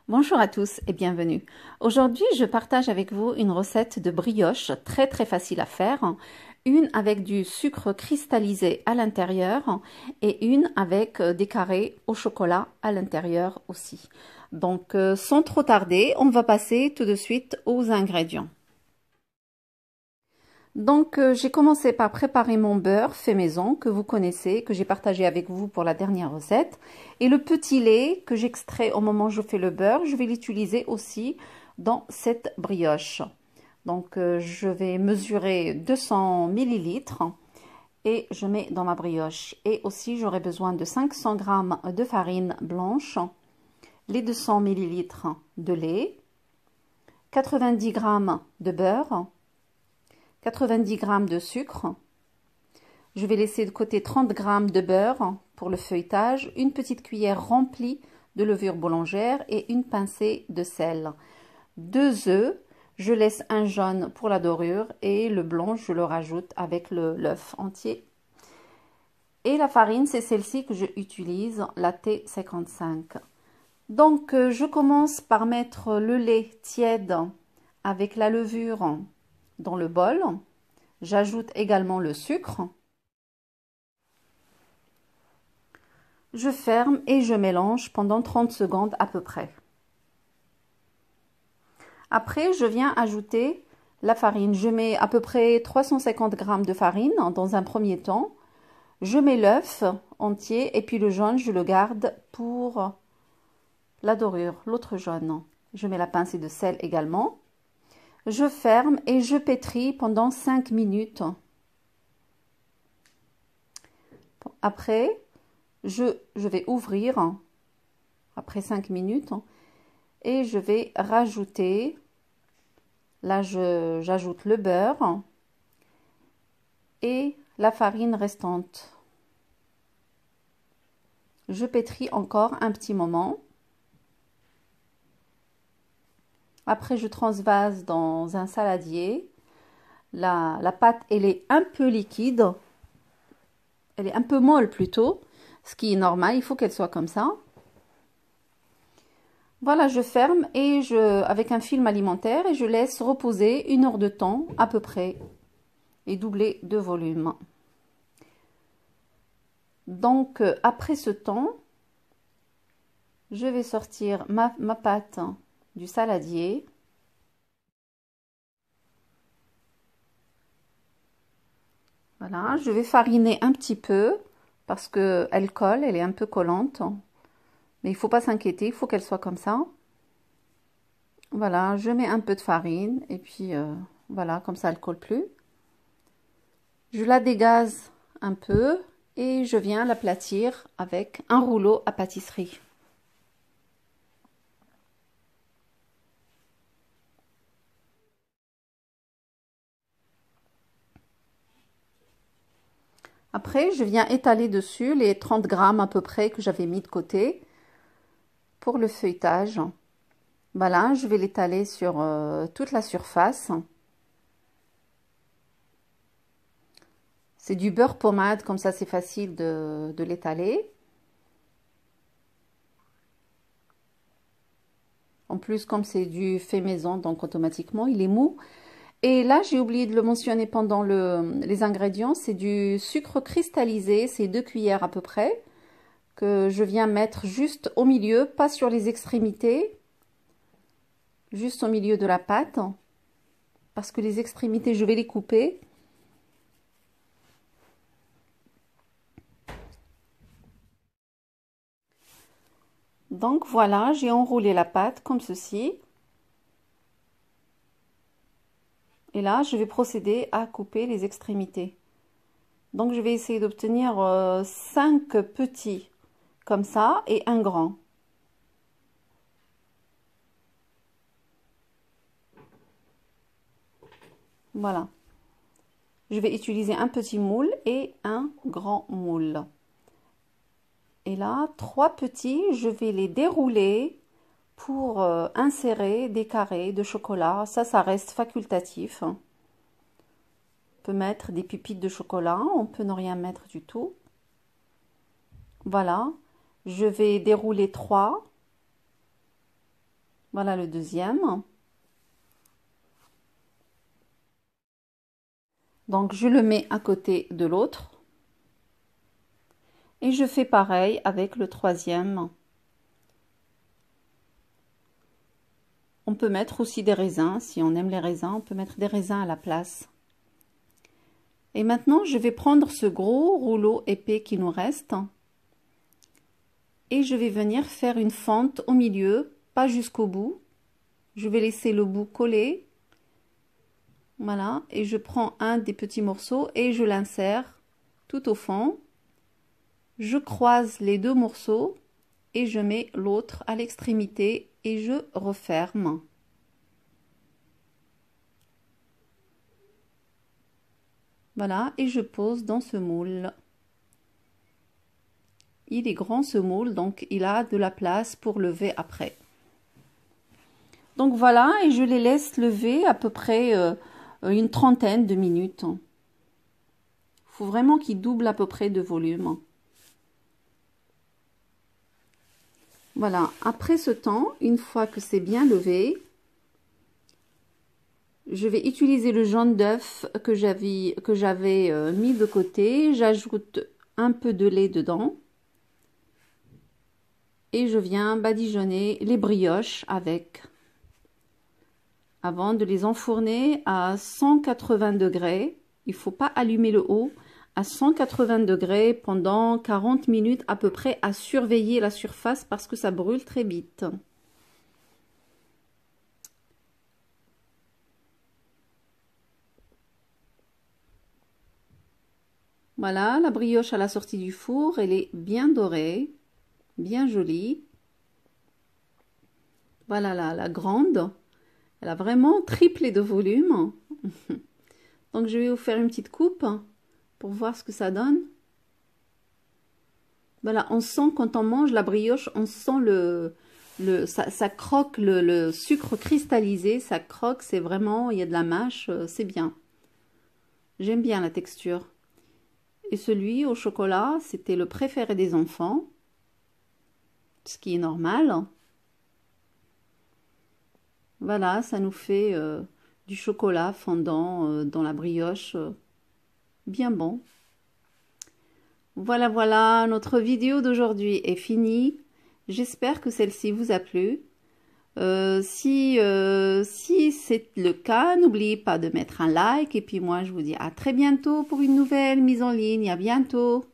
Bonjour à tous et bienvenue. Aujourd'hui, je partage avec vous une recette de brioche très facile à faire. Une avec du sucre cristallisé à l'intérieur et une avec des carrés au chocolat à l'intérieur aussi. Donc, sans trop tarder, on va passer tout de suite aux ingrédients. Donc, j'ai commencé par préparer mon beurre fait maison que vous connaissez, que j'ai partagé avec vous pour la dernière recette. Et le petit lait que j'extrais au moment où je fais le beurre, je vais l'utiliser aussi dans cette brioche. Donc, je vais mesurer 200 millilitres et je mets dans ma brioche. Et aussi, j'aurai besoin de 500 g de farine blanche, les 200 millilitres de lait, 90 g de beurre, 90 g de sucre. Je vais laisser de côté 30 g de beurre pour le feuilletage, une petite cuillère remplie de levure boulangère et une pincée de sel. 2 œufs, je laisse un jaune pour la dorure et le blanc, je le rajoute avec l'œuf entier. Et la farine, c'est celle-ci que j'utilise, la T55. Donc, je commence par mettre le lait tiède avec la levure dans le bol. J'ajoute également le sucre. Je ferme et je mélange pendant 30 secondes à peu près. Après, je viens ajouter la farine. Je mets à peu près 350 g de farine dans un premier temps. Je mets l'œuf entier et puis le jaune, je le garde pour la dorure, l'autre jaune. Je mets la pincée de sel également. Je ferme et je pétris pendant 5 minutes. Après, je vais ouvrir après 5 minutes et je vais rajouter, là j'ajoute le beurre et la farine restante. Je pétris encore un petit moment. Après, je transvase dans un saladier. La pâte, elle est un peu liquide. Elle est un peu molle plutôt, ce qui est normal. Il faut qu'elle soit comme ça. Voilà, je ferme et avec un film alimentaire et je laisse reposer 1 heure de temps à peu près et doubler de volume. Donc, après ce temps, je vais sortir ma pâte du saladier. Voilà, je vais fariner un petit peu parce qu'elle colle, elle est un peu collante. Mais il ne faut pas s'inquiéter, il faut qu'elle soit comme ça. Voilà, je mets un peu de farine et puis voilà, comme ça elle ne colle plus. Je la dégaze un peu et je viens l'aplatir avec un rouleau à pâtisserie. Après, je viens étaler dessus les 30 g à peu près que j'avais mis de côté pour le feuilletage. Voilà, je vais l'étaler sur toute la surface. C'est du beurre pommade, comme ça c'est facile de l'étaler. En plus, comme c'est du fait maison, donc automatiquement il est mou. Et là, j'ai oublié de le mentionner pendant les ingrédients, c'est du sucre cristallisé, c'est 2 cuillères à peu près, que je viens mettre juste au milieu, pas sur les extrémités, juste au milieu de la pâte, parce que les extrémités, je vais les couper. Donc voilà, j'ai enroulé la pâte comme ceci. Et là, je vais procéder à couper les extrémités. Donc je vais essayer d'obtenir 5 petits comme ça et un grand. Voilà. Je vais utiliser un petit moule et un grand moule. Et là, 3 petits, je vais les dérouler pour insérer des carrés de chocolat. Ça reste facultatif. On peut mettre des pépites de chocolat, on peut ne rien mettre du tout. Voilà, je vais dérouler 3. Voilà le deuxième. Donc je le mets à côté de l'autre. Et je fais pareil avec le troisième. On peut mettre aussi des raisins. Si on aime les raisins, on peut mettre des raisins à la place. Et maintenant, je vais prendre ce gros rouleau épais qui nous reste. Et je vais venir faire une fente au milieu, pas jusqu'au bout. Je vais laisser le bout collé. Voilà. Et je prends un des petits morceaux et je l'insère tout au fond. Je croise les deux morceaux et je mets l'autre à l'extrémité et je referme. Voilà, et je pose dans ce moule. Il est grand ce moule, donc il a de la place pour lever après. Donc voilà, et je les laisse lever à peu près une trentaine de minutes. Il faut vraiment qu'ils doublent à peu près de volume. Voilà, après ce temps, une fois que c'est bien levé, je vais utiliser le jaune d'œuf que j'avais mis de côté. J'ajoute un peu de lait dedans. Et je viens badigeonner les brioches avec. Avant de les enfourner à 180 degrés. Il ne faut pas allumer le haut. À 180 degrés pendant 40 minutes à peu près, à surveiller la surface parce que ça brûle très vite. Voilà, la brioche à la sortie du four, elle est bien dorée, bien jolie. Voilà la grande, elle a vraiment triplé de volume. Donc je vais vous faire une petite coupe pour voir ce que ça donne. Voilà, on sent quand on mange la brioche, on sent ça croque, le sucre cristallisé, ça croque, c'est vraiment, il y a de la mâche, c'est bien. J'aime bien la texture. Et celui au chocolat, c'était le préféré des enfants, ce qui est normal. Voilà, ça nous fait du chocolat fondant dans la brioche, bien bon. Voilà, notre vidéo d'aujourd'hui est finie. J'espère que celle-ci vous a plu. Si c'est le cas, n'oubliez pas de mettre un like. Et puis moi, je vous dis à très bientôt pour une nouvelle mise en ligne. À bientôt.